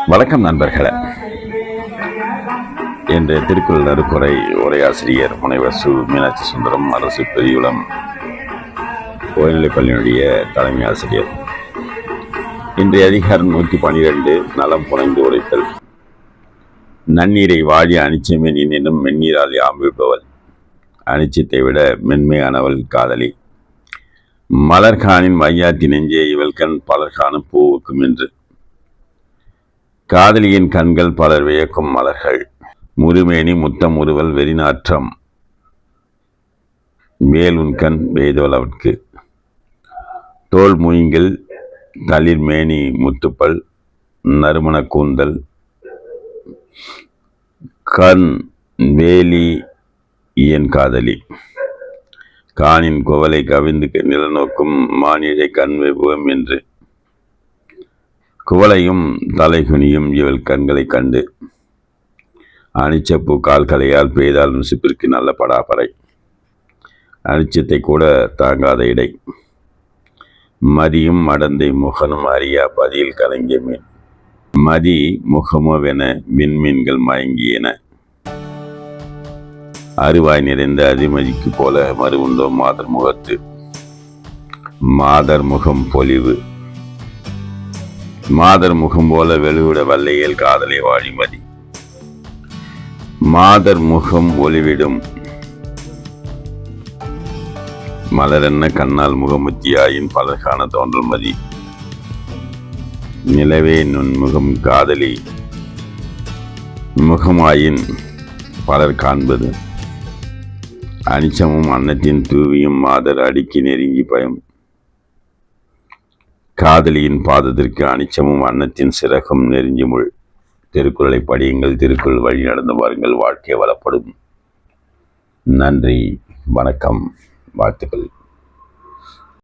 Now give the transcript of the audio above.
வணக்கம் நண்பர்களே. இன்று திருக்குறள் நறுக்குறை உரையாசிரியர் முனைவர் சு. மீனாட்சி சுந்தரம், அரசு பெரியுளம் உயர்நிலைப்பள்ளியினுடைய தலைமை ஆசிரியர். இன்றைய அதிகாரம் 112, நலம் புனைந்து உரைத்தல். நன்னீரை வாழி அனிச்சமே நின்னும் மென்னீரால் யாம்பிப்பவள், அனிச்சத்தை விட மென்மையானவள் காதலி. மலர்காணின் மையாத்தி நெஞ்சே இவள்கண் பலர்காணும் பூவுக்கும் என்று. காதலியின் கண்கள் பலர் வியக்கும் மலர்கள். முருமேனி முத்தம் உருவல் வெறிநாற்றம் வேலுண்கண் வேய்தோல் அவட்கு. தோல் மூங்கில் தளிர் மேனி முத்துப்பல் நறுமண கூந்தல் கண் வேலி என் காதலி. காணின் குவலை கவிந்து நிலநோக்கும் மானிழை கண் வெபுவம் என்று. குவளையும் தலைகுனியும் இவள் கண்களை கண்டு. அனிச்சப்பூ கால்களையால் பெய்தால் நுசிப்பிற்கு நல்ல படாப்பறை. அனிச்சத்தை கூட தாங்காத இடை. மதியும் மடந்தை முகனும் அறியா பதியில் கலங்கிய மீன். மதி முகமோவென விண்மீன்கள் மயங்கியன. அருவாய் நிறைந்த அதிமதிக்கு போல மறுவுண்டோ மாதர் முகத்து. மாதர் முகம் பொலிவு. மாதர் முகம் போல வெளுவிட வல்லையல் காதலை வாழிமதி. மாதர் முகம் ஒளிவிடும் மலரென்ன கண்ணால் முகமுத்தியாயின் பலர்கான தோன்றல் மதி. நிலவே நுண்முகம் காதலி முகமாயின் பலர் காண்பது. அனிச்சமும் அன்னத்தின் தூவியும் மாதர் அடுக்கி நெருங்கி பயம். காதலியின் பாதத்திற்கு அனிச்சமும் அன்னத்தின் சிறகும் நெருங்கி முள். திருக்குறளை படியுங்கள், திருக்குறள் வழி நடந்து வாருங்கள், வாழ்க்கை வளப்படும். நன்றி, வணக்கம், வாழ்த்துக்கள்.